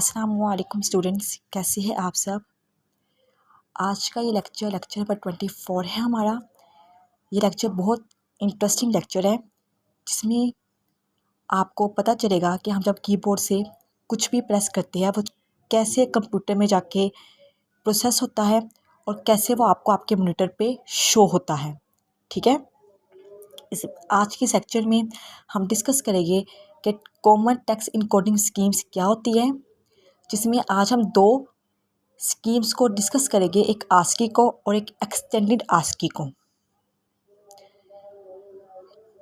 अस्सलाम वालेकुम स्टूडेंट्स, कैसे हैं आप सब। आज का ये लेक्चर नंबर 24 है हमारा। ये लेक्चर बहुत इंटरेस्टिंग लेक्चर है जिसमें आपको पता चलेगा कि हम जब कीबोर्ड से कुछ भी प्रेस करते हैं वो कैसे कंप्यूटर में जाके प्रोसेस होता है और कैसे वो आपको आपके मॉनिटर पे शो होता है। ठीक है, इस आज के लेक्चर में हम डिस्कस करेंगे कि कॉमन टेक्स्ट इनकोडिंग स्कीम्स क्या होती है, जिसमें आज हम दो स्कीम्स को डिस्कस करेंगे, एक आस्की को और एक एक्सटेंडेड आस्की को।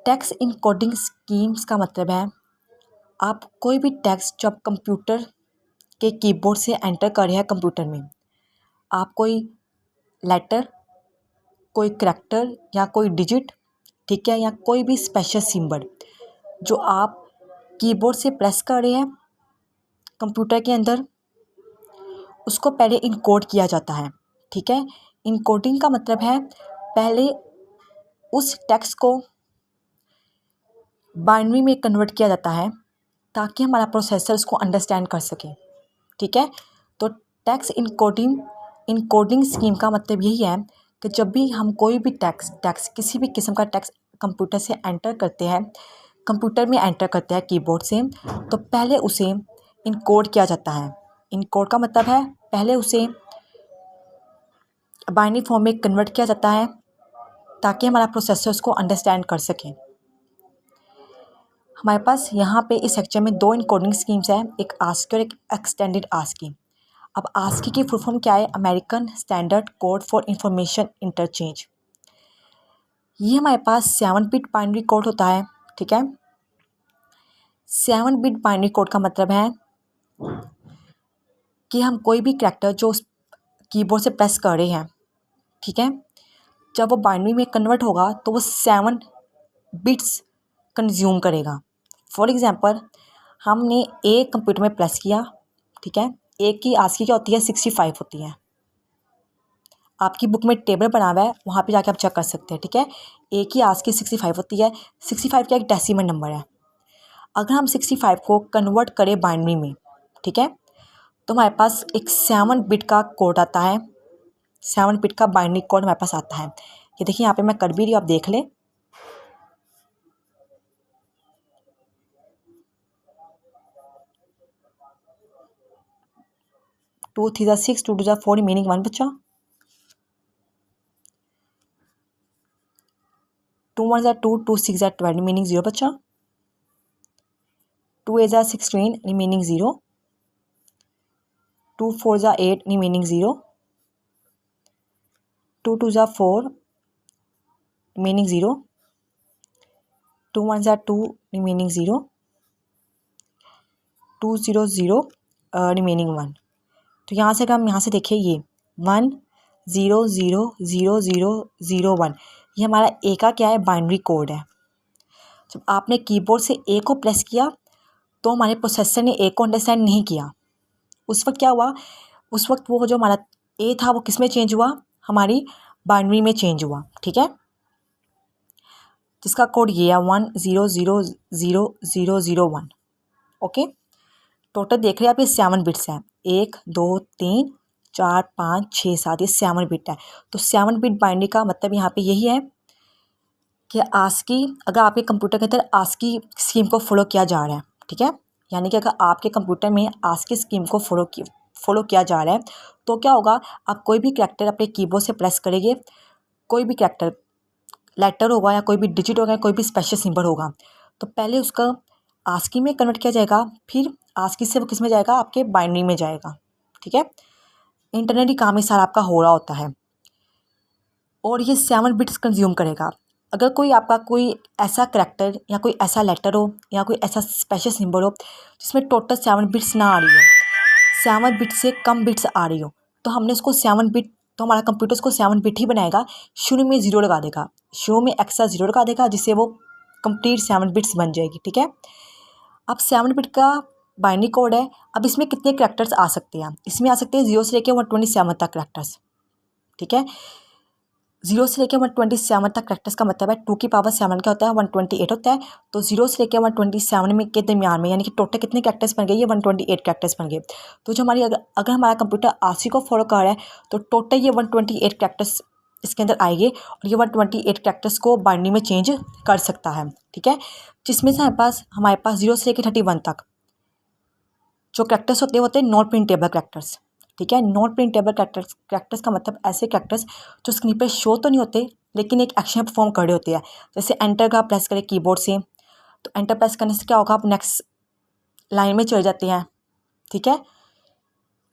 टेक्स्ट इनकोडिंग स्कीम्स का मतलब है आप कोई भी टेक्स्ट जब कंप्यूटर के कीबोर्ड से एंटर कर रहे हैं कंप्यूटर में, आप कोई लेटर, कोई करैक्टर या कोई डिजिट, ठीक है, या कोई भी स्पेशल सिंबल जो आप कीबोर्ड से प्रेस कर रहे हैं कंप्यूटर के अंदर, उसको पहले इनकोड किया जाता है। ठीक है, इनकोडिंग का मतलब है पहले उस टेक्स्ट को बाइनरी में कन्वर्ट किया जाता है ताकि हमारा प्रोसेसर उसको अंडरस्टैंड कर सके। ठीक है, तो टेक्स्ट इनकोडिंग स्कीम का मतलब यही है कि जब भी हम कोई भी टेक्स्ट किसी भी किस्म का टेक्स्ट कंप्यूटर से एंटर करते हैं, कंप्यूटर में एंटर करते हैं कीबोर्ड से, तो पहले उसे इनकोड किया जाता है। इनकोड का मतलब है पहले उसे बाइनरी फॉर्म में कन्वर्ट किया जाता है ताकि हमारा प्रोसेसर उसको अंडरस्टैंड कर सके। हमारे पास यहाँ पे इस सेक्शन में दो इनकोडिंग स्कीम्स हैं, एक आस्की और एक एक्सटेंडेड आस्की। अब आस्की की फुल फॉर्म क्या है? American standard code for information interchange. ये हमारे पास 7 बिट बाइनरी कोड होता है। ठीक है, 7 बिट बाइनरी कोड का मतलब है कि हम कोई भी करैक्टर जो कीबोर्ड से प्रेस कर रहे हैं, ठीक है, जब वो बाइनरी में कन्वर्ट होगा तो वो 7 बिट्स कंज्यूम करेगा। फॉर एग्जांपल, हमने ए कंप्यूटर में प्रेस किया, ठीक है, ए की आस्की क्या होती है? 65 होती है। आपकी बुक में टेबल बना हुआ है, वहाँ पे जाके आप चेक कर सकते हैं। ठीक है, ए की आस्की 65 होती है। 65 क्या एक डेसिमल नंबर है। अगर हम 65 को कन्वर्ट करें बाइनरी में, ठीक है, तो हमारे पास एक 7 बिट का कोड आता है। 7 बिट का बाइनरी कोड हमारे पास आता है। ये देखिए यहाँ पे मैं कर भी रही हूँ, आप देख लें। टू 3 6, 2 2 4, मीनिंग 1 बच्चा। 2 1 2, 2 6 12, मीनिंग 0 बच्चा। 2 8 16, meaning 0। 2 4 8, meaning 0। 2 2 4, meaning 0। 2 1 2, meaning 0। 2 0 0, meaning 1। तो यहाँ से अगर हम यहाँ से देखें, ये 1 0 0 0 0 0 1, ये हमारा ए का क्या है? बाइनरी कोड है। जब आपने कीबोर्ड से ए को प्रेस किया तो हमारे प्रोसेसर ने ए को अंडरस्टैंड नहीं किया। उस वक्त क्या हुआ? उस वक्त वो जो हमारा ए था वो किस में चेंज हुआ? हमारी बाइनरी में चेंज हुआ। ठीक है, जिसका कोड ये है 1 0 0 0 0 0 1। ओके, टोटल देख रहे हैं आप, ये 7 बिट्स हैं। 1 2 3 4 5 6 7, ये 7 बिट है। तो 7 बिट बाइनरी का मतलब यहाँ पे यही है कि आस्की, अगर आपके कंप्यूटर के अंदर आस्की स्कीम को फॉलो किया जा रहा है, ठीक है, यानी कि अगर आपके कंप्यूटर में आस्की स्कीम को फॉलो किया जा रहा है, तो क्या होगा? आप कोई भी करैक्टर अपने कीबोर्ड से प्रेस करेंगे, कोई भी करैक्टर, लेटर होगा या कोई भी डिजिट होगा, कोई भी स्पेशल सिंबल होगा, तो पहले उसका आस्की में कन्वर्ट किया जाएगा, फिर आस्की से वो किस में जाएगा? आपके बाइनरी में जाएगा। ठीक है, इंटरनली काम ही सारा आपका हो रहा होता है और ये 7 बिट्स कंज्यूम करेगा। अगर कोई आपका कोई ऐसा करैक्टर या कोई ऐसा लेटर हो या कोई ऐसा स्पेशल सिंबल हो जिसमें टोटल 7 बिट्स ना आ रही हो, 7 बिट से कम बिट्स आ रही हो, तो हमने उसको 7 बिट, तो हमारा कंप्यूटर उसको 7 बिट ही बनाएगा। शुरू में 0 लगा देगा, शुरू में एक्स्ट्रा 0 लगा देगा, जिससे वो कंप्लीट 7 बिट्स बन जाएगी। ठीक है, अब 7 बिट का बाइनरी कोड है। अब इसमें कितने करैक्टर्स आ सकते हैं? इसमें आ सकते हैं 0 से लेकर 127 तक करैक्टर्स। ठीक है, 0 से लेकर 127 तक कैरेक्टर्स का मतलब है 2 की पावर 7 क्या होता है 128 होता है। तो 0 से लेकर 127 में के दरमियान में यानी कि टोटल कितने कैरेक्टर्स बन गए, ये 128 कैरेक्टर्स बन गए। तो जो हमारी अगर हमारा कंप्यूटर आरसी को फॉलो कर रहा है तो टोटल ये 128 कैरेक्टर्स इसके अंदर आएंगे और ये 128 कैरेक्टर्स को बाइनरी में चेंज कर सकता है। ठीक है, जिसमें से हमारे पास 0 से लेकर 31 तक जो कैरेक्टर्स होते हैं नॉन प्रिंटेबल कैरेक्टर्स। ठीक है, नॉन प्रिंटेबल कैरेक्टर्स का मतलब ऐसे कैरेक्टर्स जो स्क्रीन पर शो तो नहीं होते लेकिन एक एक्शन परफॉर्म कर रहे होते हैं। जैसे एंटर का प्रेस करें कीबोर्ड से, तो एंटर प्रेस करने से क्या होगा, आप नेक्स्ट लाइन में चले जाते हैं। ठीक है,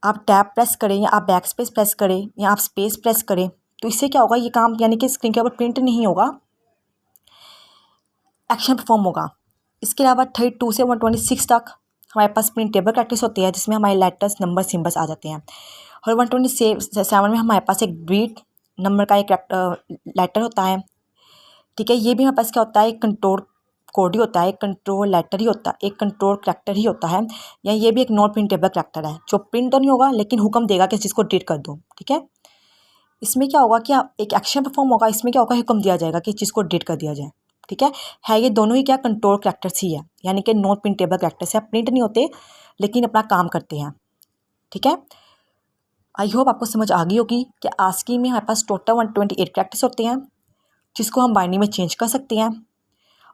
आप टैब प्रेस करें या आप बैक स्पेस प्रेस करें या आप स्पेस प्रेस करें, तो इससे क्या होगा, ये काम यानी कि स्क्रीन के ऊपर प्रिंट नहीं होगा, एक्शन परफॉर्म होगा। इसके अलावा 32 से 126 तक हमारे पास प्रिंटेबल कैरेक्टर्स होते हैं जिसमें हमारे लेटर्स नंबर सिम्बल्स आ जाते हैं। और 127 में हमारे पास एक ग्रीट नंबर का एक लेटर होता है। ठीक है, ये भी हमारे पास क्या होता है, एक कंट्रोल कोड ही होता है, एक कंट्रोल लेटर ही होता है, एक कंट्रोल कैरेक्टर ही होता है, या ये भी एक नॉन प्रिंटेबल कैरेक्टर है जो प्रिंट तो नहीं होगा लेकिन हुक्म देगा कि इस चीज़ को डिलीट कर दो। ठीक है, इसमें क्या होगा कि एक एक्शन परफॉर्म होगा, इसमें क्या होगा, हुक्म दिया जाएगा कि इस चीज़ को डिलीट कर दिया जाए। ठीक है ये दोनों ही क्या कंट्रोल कैरेक्टर्स ही है, यानी कि नॉन प्रिंटेबल कैरेक्टर्स है, प्रिंट नहीं होते लेकिन अपना काम करते हैं। ठीक है, आई होप आपको समझ आ गई होगी कि आस्की में हमारे पास टोटल 128 कैरेक्टर्स होते हैं जिसको हम बाइनरी में चेंज कर सकते हैं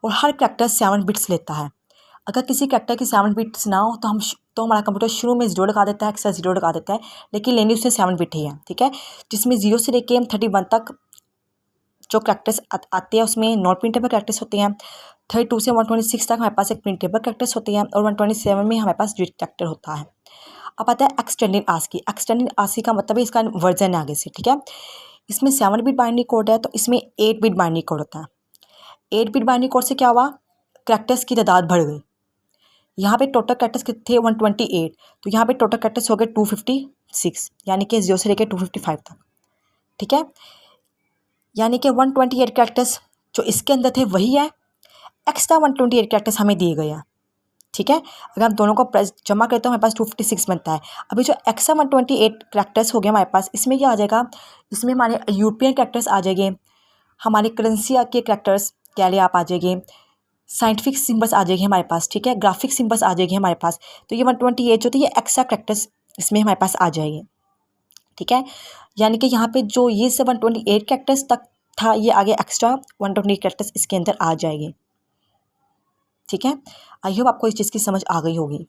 और हर कैरेक्टर 7 बिट्स लेता है। अगर किसी कैरेक्टर की 7 बिट्स ना हो तो हमारा कंप्यूटर शुरू में 0 लगा देता है, एक्स्ट्रा 0 लगा देता है, लेकिन लेनी उससे 7 बिट ही है। ठीक है, जिसमें 0 से लेके 31 तक जो कैरेक्टर्स आते हैं उसमें नॉन प्रिंटेबल कैरेक्टर्स होते हैं। 32 से 126 तक हमारे पास एक प्रिंटेबल कैरेक्टर्स होते हैं और 127 में हमारे पास रीड कैरेक्टर होता है। अब आता है एक्सटेंडेड आस्की। एक्सटेंडेड आस्की का मतलब है इसका वर्जन है आगे से। ठीक है, इसमें 7 बिट बाइनरी कोड है, तो इसमें 8 बिट बाइनरी कोड होता है। 8 बिट बाइनरी कोड से क्या हुआ, कैरेक्टर्स की तादाद बढ़ गई। यहाँ पे टोटल कैरेक्टर्स कितने थे 128, तो यहाँ पे टोटल कैरेक्टर्स हो गए 256, यानी कि 0 से लेकर 255 तक। ठीक है, यानी कि 128 कैरेक्टर्स जो इसके अंदर थे वही है, एक्स्ट्रा 128 कैरेक्टर्स हमें दिए गए हैं। ठीक है, अगर हम दोनों को जमा करते हैं हमारे पास 256 बनता है। अभी जो एक्स्ट्रा 128 कैरेक्टर्स हो गए हमारे पास, इसमें क्या आ जाएगा, इसमें हमारे यूरोपियन कैरेक्टर्स आ जाएंगे, हमारे करेंसी के कैरेक्टर्स कह लिया आप आ जाएंगे, साइंटिफिक सिम्बल्स आ जाएंगे हमारे पास। ठीक है, ग्राफिक सिम्बल्स आ जाएंगे हमारे पास। तो ये 128 जो थे ये एक्स्ट्रा कैरेक्टर्स इसमें हमारे पास आ जाएंगे। ठीक है, यानी कि यहाँ पे जो ये से 128 कैरेक्टर्स तक था, ये आगे एक्स्ट्रा 128 कैरेक्टर्स इसके अंदर आ जाएंगे। ठीक है, आई होप आपको इस चीज़ की समझ आ गई होगी।